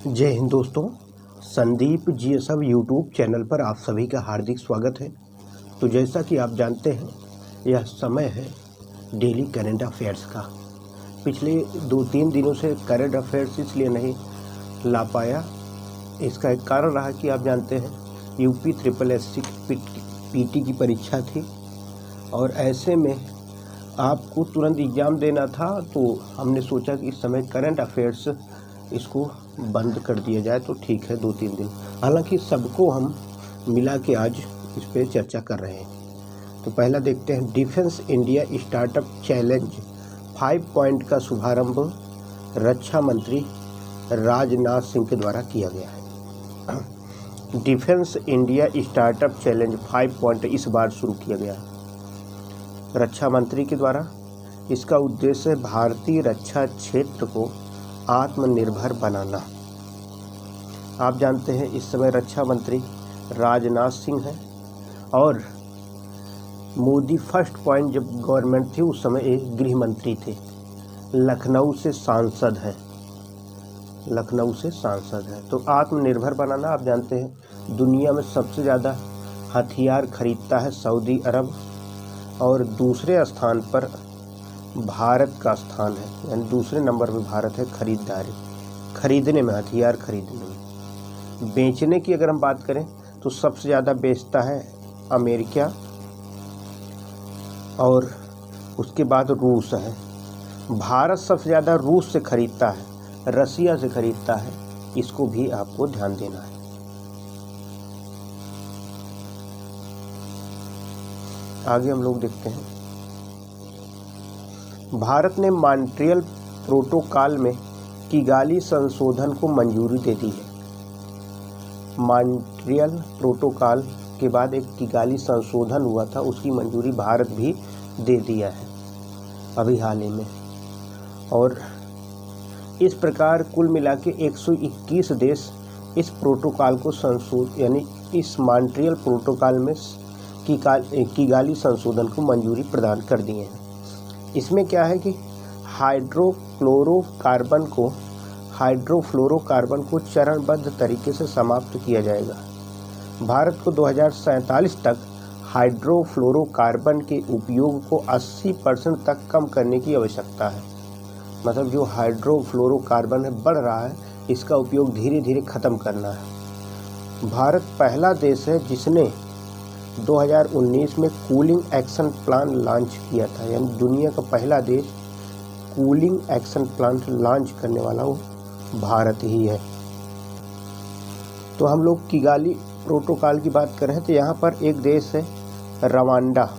जय हिंद दोस्तों, Sandeep GSF YouTube channel पर आप सभी का हार्दिक स्वागत है। तो जैसा कि आप जानते हैं, यह समय है डेली करंट अफेयर्स का। पिछले 2-3 दिनों से करंट अफेयर्स इसलिए नहीं ला पाया, इसका एक कारण रहा कि आप जानते हैं यूपी SSSC पीटी की परीक्षा थी और ऐसे में आपको तुरंत एग्ज़ाम देना था। तो हमने सोचा कि इस समय करंट अफेयर्स इसको बंद कर दिया जाए तो ठीक है 2-3 दिन। हालांकि सबको हम मिला के आज इस पर चर्चा कर रहे हैं। तो पहला देखते हैं, defence India startup challenge 5 point का शुभारंभ रक्षा मंत्री राजनाथ सिंह के द्वारा किया गया है। Defence India startup challenge 5 point इस बार शुरू किया गया है रक्षा मंत्री के द्वारा। इसका उद्देश्य भारतीय रक्षा क्षेत्र को आत्मनिर्भर बनाना। आप जानते हैं इस समय रक्षा मंत्री राजनाथ सिंह हैं और मोदी फर्स्ट पॉइंट जब गवर्नमेंट थी उस समय एक गृह मंत्री थे। लखनऊ से सांसद है। तो आत्मनिर्भर बनाना, आप जानते हैं दुनिया में सबसे ज़्यादा हथियार खरीदता है सऊदी अरब और दूसरे स्थान पर भारत का स्थान है, यानी दूसरे नंबर पर भारत है खरीदने में, हथियार खरीदने में। बेचने की अगर हम बात करें तो सबसे ज़्यादा बेचता है अमेरिका और उसके बाद रूस है। भारत सबसे ज़्यादा रूस से खरीदता है, रसिया से खरीदता है। इसको भी आपको ध्यान देना है। आगे हम लोग देखते हैं, भारत ने मॉन्ट्रियल प्रोटोकॉल में किगाली संशोधन को मंजूरी दे दी है। मॉन्ट्रियल प्रोटोकॉल के बाद एक किगाली संशोधन हुआ था, उसकी मंजूरी भारत भी दे दिया है अभी हाल ही में। और इस प्रकार कुल मिला के 121 देश इस प्रोटोकॉल को यानी इस मॉन्ट्रियल प्रोटोकॉल में किगाली संशोधन को मंजूरी प्रदान कर दिए हैं। इसमें क्या है कि हाइड्रोफ्लोरोकार्बन को चरणबद्ध तरीके से समाप्त किया जाएगा। भारत को 2047 तक हाइड्रोफ्लोरोकार्बन के उपयोग को 80% तक कम करने की आवश्यकता है। मतलब जो हाइड्रोफ्लोरोकार्बन है बढ़ रहा है, इसका उपयोग धीरे धीरे ख़त्म करना है। भारत पहला देश है जिसने 2019 में कूलिंग एक्शन प्लान लॉन्च किया था, यानी दुनिया का पहला देश कूलिंग एक्शन प्लान लॉन्च करने वाला वो भारत ही है। तो हम लोग किगाली प्रोटोकॉल की बात कर रहे हैं, तो यहाँ पर एक देश है रवांडा,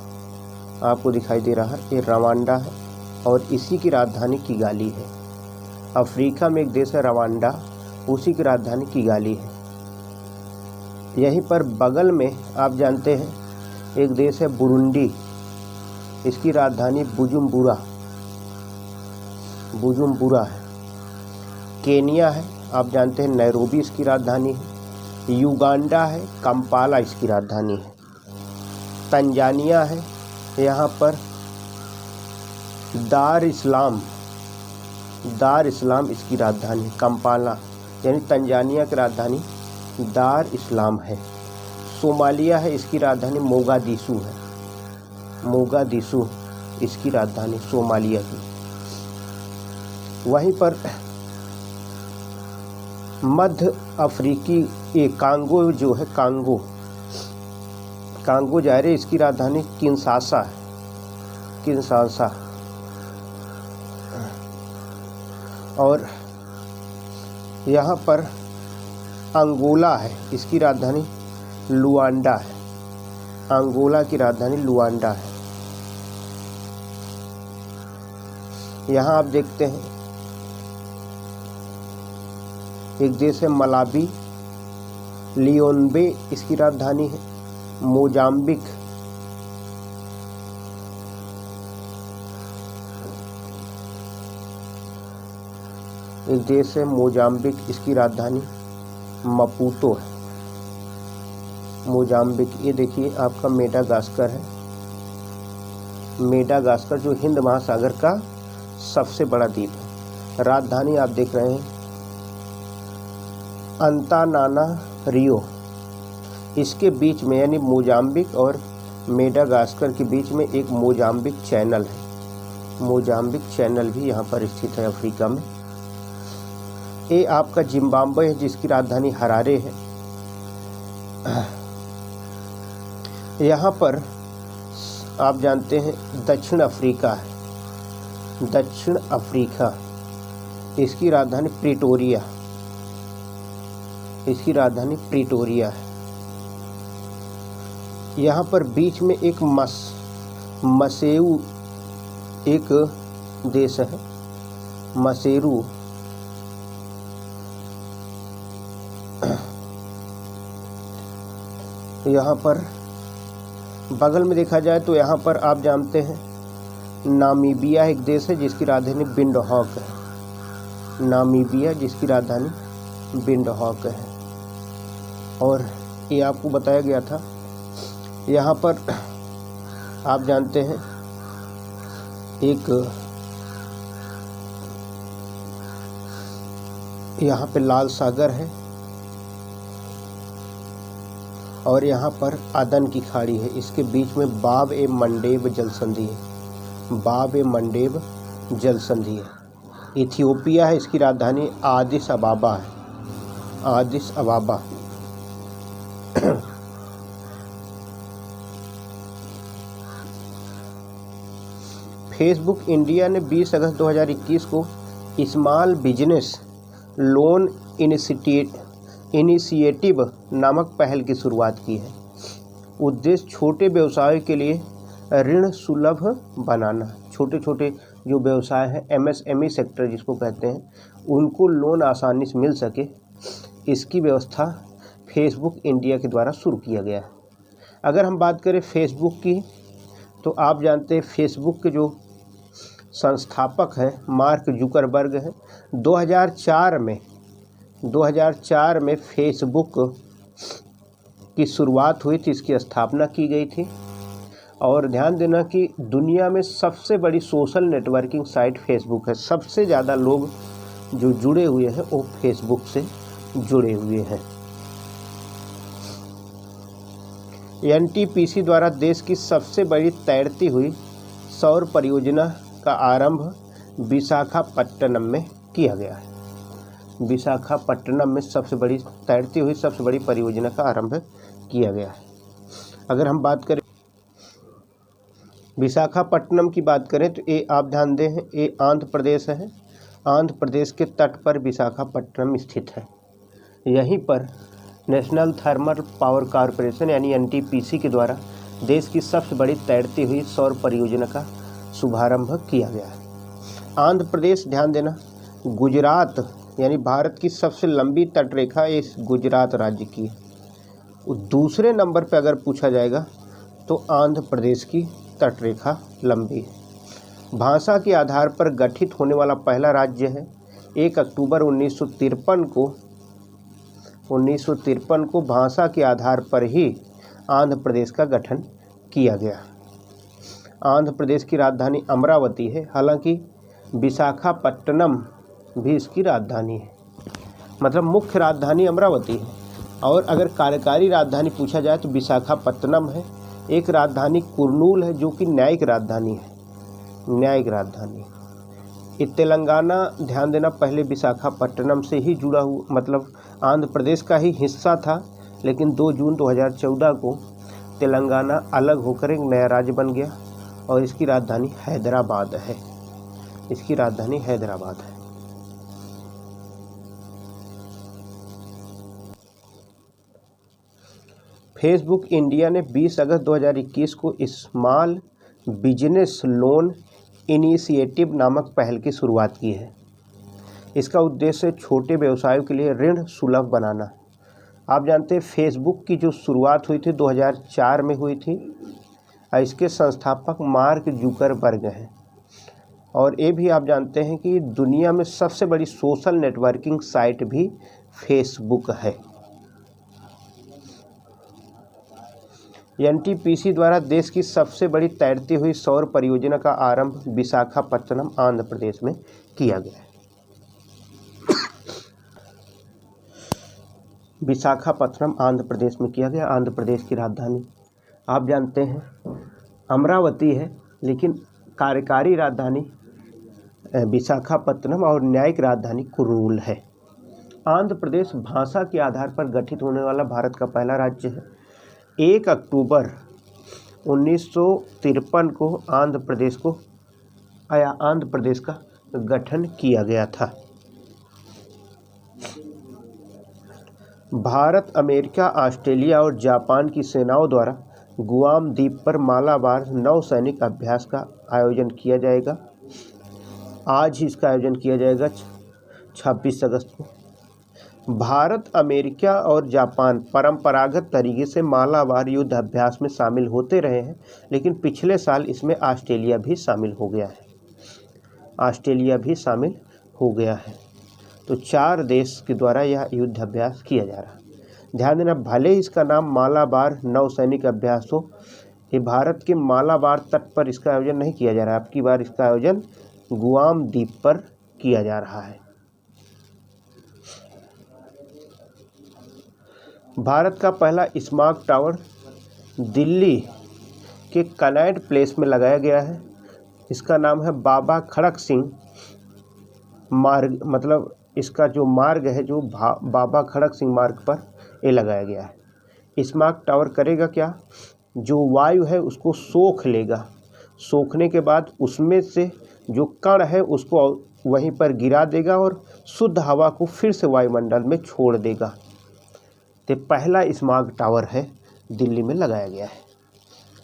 आपको दिखाई दे रहा है, ये रवांडा है और इसी की राजधानी किगाली है। अफ्रीका में एक देश है रवांडा, उसी की राजधानी किगाली है। यहीं पर बगल में आप जानते हैं एक देश है बुरुंडी, इसकी राजधानी बुजुम्बुरा है। केनिया है, आप जानते हैं नैरोबी इसकी राजधानी है। युगांडा है, कंपाला इसकी राजधानी है। तंजानिया है, यहाँ पर दार इस्लाम इसकी राजधानी, कंपाला यानी तंजानिया की राजधानी दार इस्लाम है। सोमालिया है, इसकी राजधानी मोगादिशु है। मोगादिशु इसकी राजधानी सोमालिया की। वहीं पर मध्य अफ्रीकी ये कांगो जो है, कांगो जायरे, इसकी राजधानी किंशासा है। और यहाँ पर अंगोला है, इसकी राजधानी लुआंडा है। अंगोला की राजधानी लुआंडा है। यहाँ आप देखते हैं एक देश है मलावी, लियोनबे इसकी राजधानी है। मोजाम्बिक, एक देश है मोजाम्बिक, इसकी राजधानी मपूतो है। मोजाम्बिक, ये देखिए आपका मेडागास्कर है। मेडागास्कर जो हिंद महासागर का सबसे बड़ा द्वीप है। राजधानी आप देख रहे हैं अंतानानारियो, इसके बीच में यानी मोजाम्बिक और मेडागास्कर के बीच में एक मोजाम्बिक चैनल है। मोजाम्बिक चैनल भी यहाँ पर स्थित है अफ्रीका में। ये आपका जिम्बाब्वे है जिसकी राजधानी हरारे है। यहाँ पर आप जानते हैं दक्षिण अफ्रीका है। दक्षिण अफ्रीका, इसकी राजधानी प्रिटोरिया, इसकी राजधानी प्रिटोरिया है। यहाँ पर बीच में एक मसेऊ एक देश है, मसेरू। यहाँ पर बगल में देखा जाए तो यहाँ पर आप जानते हैं नामीबिया एक देश है जिसकी राजधानी विंडहॉक है। नामीबिया जिसकी राजधानी विंडहॉक है। और ये आपको बताया गया था, यहाँ पर आप जानते हैं एक यहाँ पे लाल सागर है और यहाँ पर अदन की खाड़ी है। इसके बीच में बाब ए मंडेब जल संधि है। बाब ए मंडेब जल संधि है। इथियोपिया है, इसकी राजधानी आदिस अबाबा है। आदिस अबाबा। फेसबुक इंडिया ने 20 अगस्त 2021 को स्मॉल बिजनेस लोन इनिशिएटिव नामक पहल की शुरुआत की है। उद्देश्य छोटे व्यवसायों के लिए ऋण सुलभ बनाना। छोटे छोटे जो व्यवसाय हैं, एमएसएमई सेक्टर जिसको कहते हैं, उनको लोन आसानी से मिल सके, इसकी व्यवस्था फेसबुक इंडिया के द्वारा शुरू किया गया है। अगर हम बात करें फेसबुक की, तो आप जानते हैं फेसबुक के जो संस्थापक हैं मार्क जुकरबर्ग हैं। 2004 में फेसबुक की शुरुआत हुई थी, इसकी स्थापना की गई थी। और ध्यान देना कि दुनिया में सबसे बड़ी सोशल नेटवर्किंग साइट फेसबुक है। सबसे ज़्यादा लोग जो जुड़े हुए हैं वो फेसबुक से जुड़े हुए हैं। एनटीपीसी द्वारा देश की सबसे बड़ी तैरती हुई सौर परियोजना का आरंभ विशाखापट्टनम में किया गया है। विशाखापट्टनम में सबसे बड़ी तैरती हुई सबसे बड़ी परियोजना का आरंभ किया गया है। अगर हम बात करें विशाखापट्टनम की बात करें तो ये आप ध्यान दें, ये आंध्र प्रदेश है। आंध्र प्रदेश के तट पर विशाखापट्टनम स्थित है। यहीं पर नेशनल थर्मल पावर कॉरपोरेशन यानी एनटीपीसी के द्वारा देश की सबसे बड़ी तैरती हुई सौर परियोजना का शुभारंभ किया गया है। आंध्र प्रदेश, ध्यान देना, गुजरात यानी भारत की सबसे लंबी तटरेखा इस गुजरात राज्य की है। दूसरे नंबर पर अगर पूछा जाएगा तो आंध्र प्रदेश की तटरेखा लंबी है। भाषा के आधार पर गठित होने वाला पहला राज्य है। 1 अक्टूबर 1953 को भाषा के आधार पर ही आंध्र प्रदेश का गठन किया गया। आंध्र प्रदेश की राजधानी अमरावती है। हालांकि विशाखापट्टनम भी इसकी राजधानी है, मतलब मुख्य राजधानी अमरावती है। और अगर कार्यकारी राजधानी पूछा जाए तो विशाखापट्टनम है। एक राजधानी कुर्नूल है जो कि न्यायिक राजधानी है, न्यायिक राजधानी। ये तेलंगाना, ध्यान देना, पहले विशाखापट्टनम से ही जुड़ा हुआ, मतलब आंध्र प्रदेश का ही हिस्सा था, लेकिन 2 जून 2014 को तेलंगाना अलग होकर एक नया राज्य बन गया और इसकी राजधानी हैदराबाद है। इसकी राजधानी हैदराबाद है। फेसबुक इंडिया ने 20 अगस्त 2021 को स्मॉल बिजनेस लोन इनिशिएटिव नामक पहल की शुरुआत की है। इसका उद्देश्य छोटे व्यवसायों के लिए ऋण सुलभ बनाना। आप जानते हैं फेसबुक की जो शुरुआत हुई थी 2004 में हुई थी। इसके संस्थापक मार्क जुकरबर्ग हैं। और ये भी आप जानते हैं कि दुनिया में सबसे बड़ी सोशल नेटवर्किंग साइट भी फेसबुक है। एनटीपीसी द्वारा देश की सबसे बड़ी तैरती हुई सौर परियोजना का आरंभ विशाखापट्टनम, आंध्र प्रदेश में किया गया है। विशाखापत्तनम आंध्र प्रदेश में किया गया। आंध्र प्रदेश की राजधानी आप जानते हैं अमरावती है, लेकिन कार्यकारी राजधानी विशाखापत्तनम और न्यायिक राजधानी कुर्नूल है। आंध्र प्रदेश भाषा के आधार पर गठित होने वाला भारत का पहला राज्य है। 1 अक्टूबर 1953 को आंध्र प्रदेश का गठन किया गया था। भारत, अमेरिका, ऑस्ट्रेलिया और जापान की सेनाओं द्वारा गुआम द्वीप पर मालाबार नौसैनिक अभ्यास का आयोजन किया जाएगा। आज ही इसका आयोजन किया जाएगा 26 अगस्त को। भारत, अमेरिका और जापान परंपरागत तरीके से मालाबार युद्ध अभ्यास में शामिल होते रहे हैं, लेकिन पिछले साल इसमें ऑस्ट्रेलिया भी शामिल हो गया है। तो 4 देश के द्वारा यह युद्ध अभ्यास किया जा रहा है। ध्यान देना, भले ही इसका नाम मालाबार नौसैनिक अभ्यास हो, ये भारत के मालाबार तट पर इसका आयोजन नहीं किया जा रहा है। अब की बार इसका आयोजन गुआम द्वीप पर किया जा रहा है। भारत का पहला स्मार्ट टावर दिल्ली के कनॉट प्लेस में लगाया गया है। इसका नाम है बाबा खड़क सिंह मार्ग, मतलब इसका जो मार्ग है जो बाबा खड़क सिंह मार्ग पर ये लगाया गया है। स्मार्ट टावर करेगा क्या, जो वायु है उसको सोख लेगा, सोखने के बाद उसमें से जो कण है उसको वहीं पर गिरा देगा और शुद्ध हवा को फिर से वायुमंडल में छोड़ देगा। तो पहला स्मार्ट टावर है दिल्ली में लगाया गया है।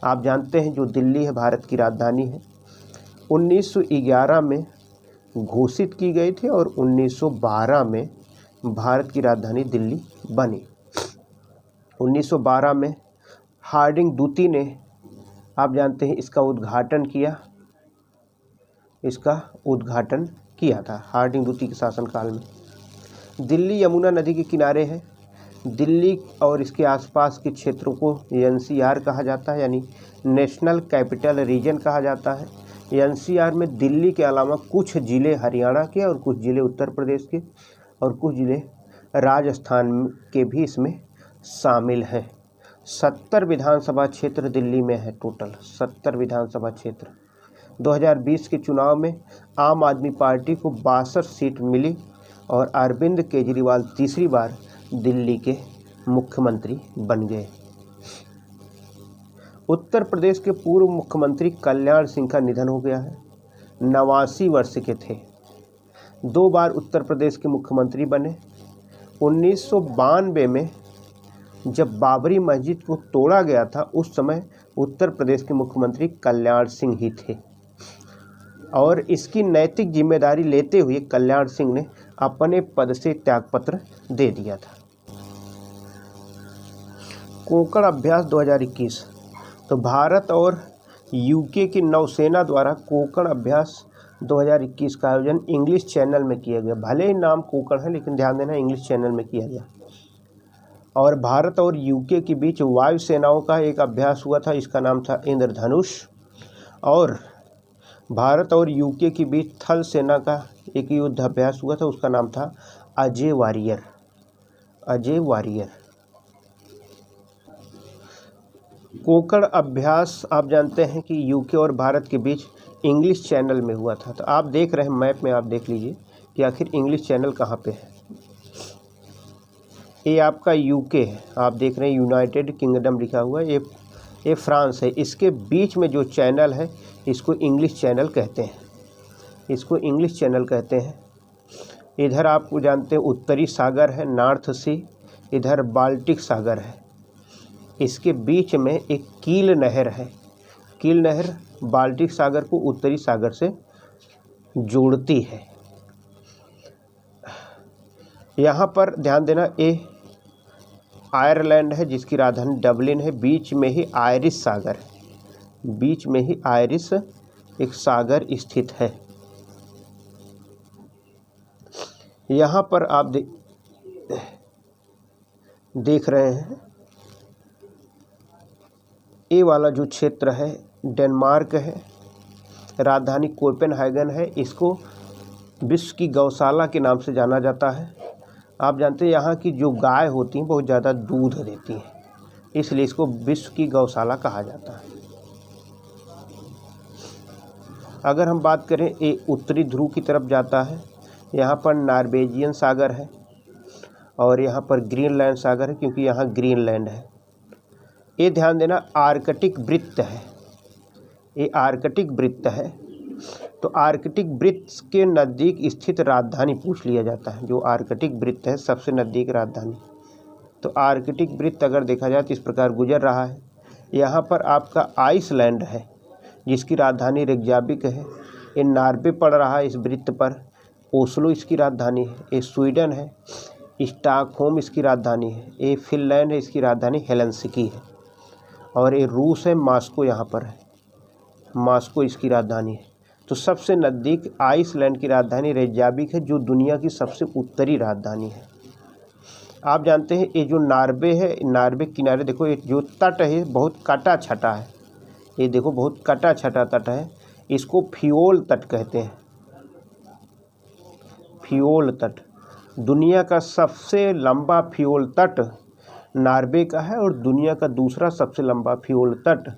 आप जानते हैं जो दिल्ली है भारत की राजधानी है, 1911 में घोषित की गई थी और 1912 में भारत की राजधानी दिल्ली बनी। 1912 में हार्डिंग दूती ने, आप जानते हैं, इसका उद्घाटन किया था हार्डिंग दूती के शासनकाल में। दिल्ली यमुना नदी के किनारे है। दिल्ली और इसके आसपास के क्षेत्रों को NCR कहा जाता है, यानी नेशनल कैपिटल रीजन कहा जाता है। NCR में दिल्ली के अलावा कुछ ज़िले हरियाणा के और कुछ ज़िले उत्तर प्रदेश के और कुछ ज़िले राजस्थान के भी इसमें शामिल हैं। 70 विधानसभा क्षेत्र दिल्ली में है, टोटल 70 विधानसभा क्षेत्र। 2020 के चुनाव में आम आदमी पार्टी को 62 सीट मिली और अरविंद केजरीवाल तीसरी बार दिल्ली के मुख्यमंत्री बन गए। उत्तर प्रदेश के पूर्व मुख्यमंत्री कल्याण सिंह का निधन हो गया है। 89 वर्ष के थे। 2 बार उत्तर प्रदेश के मुख्यमंत्री बने। 1992 में जब बाबरी मस्जिद को तोड़ा गया था, उस समय उत्तर प्रदेश के मुख्यमंत्री कल्याण सिंह ही थे और इसकी नैतिक जिम्मेदारी लेते हुए कल्याण सिंह ने अपने पद से त्यागपत्र दे दिया था। कोंकण अभ्यास 2021। तो भारत और UK की नौसेना द्वारा कोंकण अभ्यास 2021 का आयोजन इंग्लिश चैनल में किया गया। भले ही नाम कोंकण है, लेकिन ध्यान देना इंग्लिश चैनल में किया गया। और भारत और UK के बीच वायु सेनाओं का एक अभ्यास हुआ था, इसका नाम था इंद्रधनुष। और भारत और UK के बीच थल सेना का एक युद्ध अभ्यास हुआ था, उसका नाम था अजय वारियर। कोंकण अभ्यास आप जानते हैं कि UK और भारत के बीच इंग्लिश चैनल में हुआ था। तो आप देख रहे हैं मैप में, आप देख लीजिए कि आखिर इंग्लिश चैनल कहाँ पे है। ये आपका UK है, आप देख रहे हैं यूनाइटेड किंगडम लिखा हुआ है। ये फ्रांस है। इसके बीच में जो चैनल है इसको इंग्लिश चैनल कहते हैं। इधर आपको जानते हैं उत्तरी सागर है, नॉर्थ सी, इधर बाल्टिक सागर है। इसके बीच में एक कील नहर है। कील नहर बाल्टिक सागर को उत्तरी सागर से जोड़ती है। यहाँ पर ध्यान देना, ये आयरलैंड है जिसकी राजधानी डबलिन है। बीच में ही आयरिश एक सागर स्थित है। यहाँ पर आप देख रहे हैं, ये वाला जो क्षेत्र है डेनमार्क है, राजधानी कोपेनहेगन है। इसको विश्व की गौशाला के नाम से जाना जाता है। आप जानते हैं यहाँ की जो गाय होती हैं बहुत ज़्यादा दूध देती हैं, इसलिए इसको विश्व की गौशाला कहा जाता है। अगर हम बात करें ये उत्तरी ध्रुव की तरफ जाता है, यहाँ पर नॉर्वेजियन सागर है और यहाँ पर ग्रीनलैंड सागर है, क्योंकि यहाँ ग्रीनलैंड है। ये ध्यान देना आर्कटिक वृत्त है, ये आर्कटिक वृत्त है। तो आर्कटिक वृत्त के नज़दीक स्थित राजधानी पूछ लिया जाता है। जो आर्कटिक वृत्त है सबसे नज़दीक राजधानी, तो आर्कटिक वृत्त अगर देखा जाए तो इस प्रकार गुजर रहा है। यहाँ पर आपका आइसलैंड है जिसकी राजधानी रेकजाविक है। ये नॉर्वे पड़ रहा है इस वृत्त पर, ओस्लो इसकी राजधानी है। ये स्वीडन है, स्टॉकहोम इसकी राजधानी है। ये फिनलैंड है, इसकी राजधानी हेलसिंकी है। और ये रूस है, मॉस्को यहाँ पर है, मॉस्को इसकी राजधानी है। तो सबसे नज़दीक आइसलैंड की राजधानी रेकजाविक है, जो दुनिया की सबसे उत्तरी राजधानी है। आप जानते हैं ये जो नॉर्वे है, नॉर्वे किनारे देखो, ये जो तट है बहुत कटा छटा है। ये देखो बहुत कटा छटा तट है, इसको फ्योल तट कहते हैं। फ्योल तट, दुनिया का सबसे लंबा फ्योल तट नॉर्वे का है और दुनिया का दूसरा सबसे लंबा फ्योल तट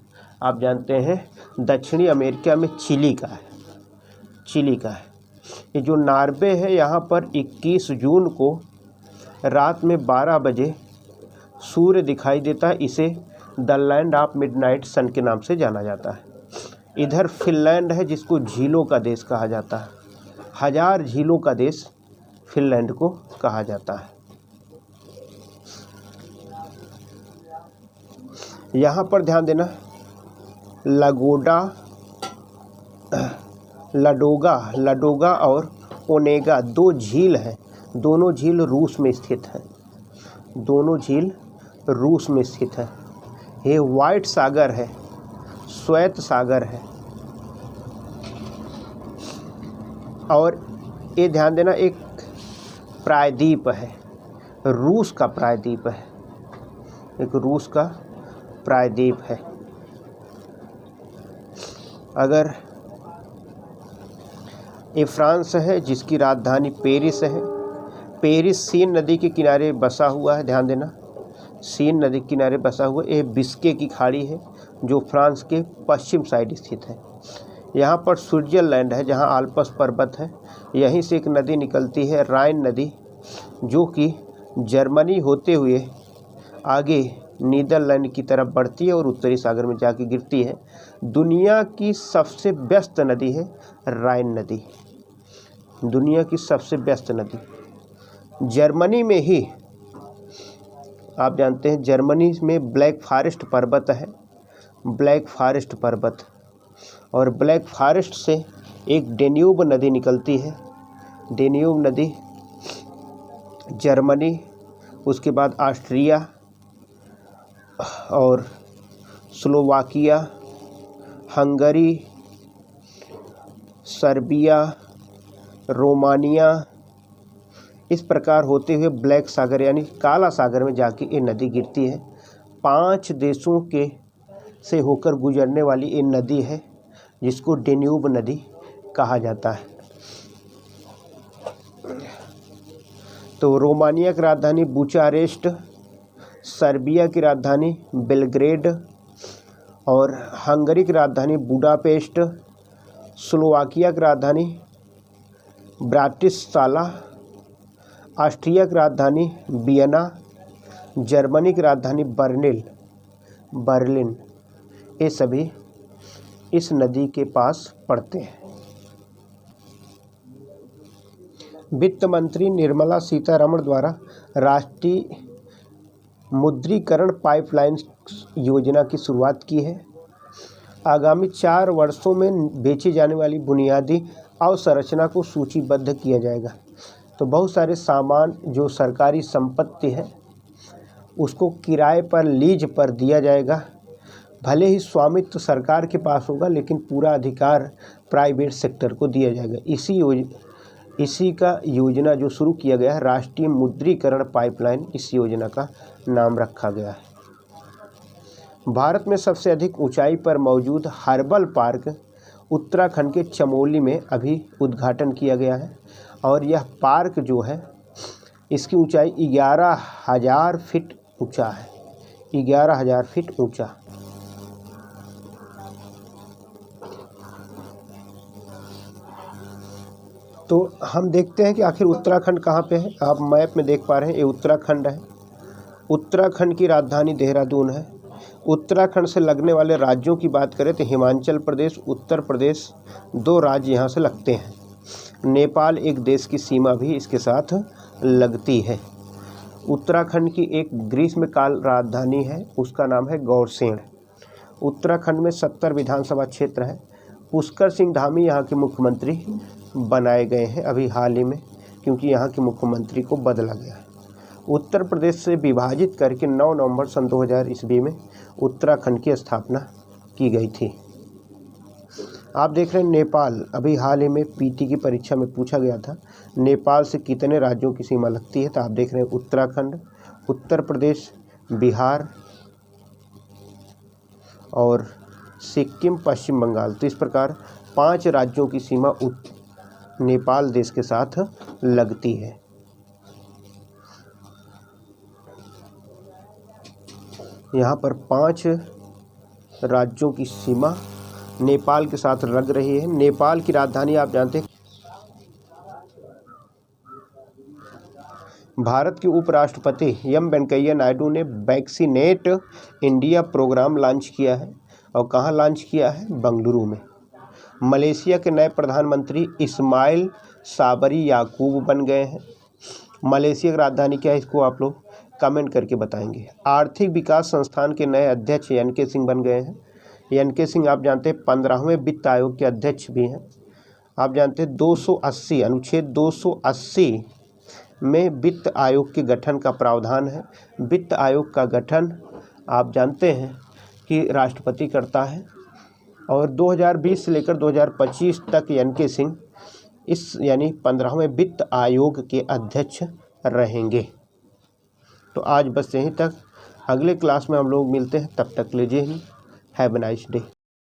आप जानते हैं दक्षिणी अमेरिका में चिली का है, चिली का है। ये जो नॉर्वे है यहाँ पर 21 जून को रात में 12 बजे सूर्य दिखाई देता है। इसे द लैंड ऑफ मिडनाइट सन के नाम से जाना जाता है। इधर फिनलैंड है जिसको झीलों का देश कहा जाता है, 1000 झीलों का देश फिनलैंड को कहा जाता है। यहाँ पर ध्यान देना लाडोगा और ओनेगा 2 झील हैं। दोनों झील रूस में स्थित हैं, दोनों झील रूस में स्थित है। ये व्हाइट सागर है, श्वेत सागर है। और ये ध्यान देना एक प्रायद्वीप है, रूस का प्रायद्वीप है, एक रूस का प्रायद्वीप है। अगर ये फ्रांस है जिसकी राजधानी पेरिस है। पेरिस सीन नदी के किनारे बसा हुआ है, ध्यान देना सीन नदी के किनारे बसा हुआ। ये बिस्के की खाड़ी है जो फ्रांस के पश्चिम साइड स्थित है। यहाँ पर स्विट्जरलैंड है जहाँ आल्प्स पर्वत है। यहीं से एक नदी निकलती है राइन नदी, जो कि जर्मनी होते हुए आगे नीदरलैंड की तरफ बढ़ती है और उत्तरी सागर में जाके गिरती है। दुनिया की सबसे व्यस्त नदी है राइन नदी, दुनिया की सबसे व्यस्त नदी। जर्मनी में ही आप जानते हैं जर्मनी में ब्लैक फॉरेस्ट पर्वत है, ब्लैक फॉरेस्ट पर्वत, और ब्लैक फॉरेस्ट से एक डेन्यूब नदी निकलती है। डेन्यूब नदी जर्मनी, उसके बाद ऑस्ट्रिया और स्लोवाकिया, हंगरी, सर्बिया, रोमानिया, इस प्रकार होते हुए ब्लैक सागर यानी काला सागर में जाके ये नदी गिरती है। 5 देशों के से होकर गुजरने वाली ये नदी है जिसको डेन्यूब नदी कहा जाता है। तो रोमानिया की राजधानी बुचारेस्ट, सर्बिया की राजधानी बेलग्रेड और हंगरी की राजधानी बुडापेस्ट, स्लोवाकिया की राजधानी ब्राटिस्लावा, ऑस्ट्रिया की राजधानी वियना, जर्मनी की राजधानी बर्लिन, ये सभी इस नदी के पास पड़ते हैं। वित्त मंत्री निर्मला सीतारमण द्वारा राष्ट्रीय मुद्रीकरण पाइपलाइन योजना की शुरुआत की है। आगामी 4 वर्षों में बेची जाने वाली बुनियादी अवसंरचना को सूचीबद्ध किया जाएगा। तो बहुत सारे सामान जो सरकारी संपत्ति है उसको किराए पर, लीज पर दिया जाएगा। भले ही स्वामित्व सरकार के पास होगा लेकिन पूरा अधिकार प्राइवेट सेक्टर को दिया जाएगा। इसी का योजना जो शुरू किया गया है राष्ट्रीय मुद्रीकरण पाइपलाइन, इस योजना का नाम रखा गया है। भारत में सबसे अधिक ऊंचाई पर मौजूद हर्बल पार्क उत्तराखंड के चमोली में अभी उद्घाटन किया गया है। और यह पार्क जो है इसकी ऊंचाई 11,000 फीट ऊंचा है, 11,000 फीट ऊंचा। तो हम देखते हैं कि आखिर उत्तराखंड कहाँ पे है। आप मैप में देख पा रहे हैं, ये उत्तराखंड है। उत्तराखंड की राजधानी देहरादून है। उत्तराखंड से लगने वाले राज्यों की बात करें तो हिमाचल प्रदेश, उत्तर प्रदेश, 2 राज्य यहाँ से लगते हैं। नेपाल एक देश की सीमा भी इसके साथ लगती है। उत्तराखंड की एक ग्रीष्मकाल राजधानी है, उसका नाम है गौरसेन। उत्तराखंड में 70 विधानसभा क्षेत्र है। पुष्कर सिंह धामी यहाँ के मुख्यमंत्री बनाए गए हैं अभी हाल ही में, क्योंकि यहाँ के मुख्यमंत्री को बदला गया है। उत्तर प्रदेश से विभाजित करके 9 नवंबर सन 2000 ईस्वी में उत्तराखंड की स्थापना की गई थी। आप देख रहे हैं नेपाल, अभी हाल ही में पीटी की परीक्षा में पूछा गया था नेपाल से कितने राज्यों की सीमा लगती है। तो आप देख रहे हैं उत्तराखंड, उत्तर प्रदेश, बिहार और सिक्किम, पश्चिम बंगाल। तो इस प्रकार 5 राज्यों की सीमा नेपाल देश के साथ लगती है। यहाँ पर 5 राज्यों की सीमा नेपाल के साथ लग रही है। नेपाल की राजधानी आप जानते हैं। भारत के उपराष्ट्रपति एम वेंकैया नायडू ने वैक्सीनेट इंडिया प्रोग्राम लॉन्च किया है। और कहाँ लॉन्च किया है? बेंगलुरु में। मलेशिया के नए प्रधानमंत्री इस्माइल साबरी याकूब बन गए हैं। मलेशिया की राजधानी क्या है, इसको आप लोग कमेंट करके बताएंगे। आर्थिक विकास संस्थान के नए अध्यक्ष एन.के. सिंह बन गए हैं। एन.के. सिंह आप जानते हैं 15वें वित्त आयोग के अध्यक्ष भी हैं। आप जानते हैं 280 अनुच्छेद 280 में वित्त आयोग के गठन का प्रावधान है। वित्त आयोग का गठन आप जानते हैं कि राष्ट्रपति करता है। और 2020 से लेकर 2025 तक एन.के. सिंह इस यानी 15वें वित्त आयोग के अध्यक्ष रहेंगे। तो आज बस यहीं तक, अगले क्लास में हम लोग मिलते हैं, तब तक लीजिए, हैव अ नाइस डे।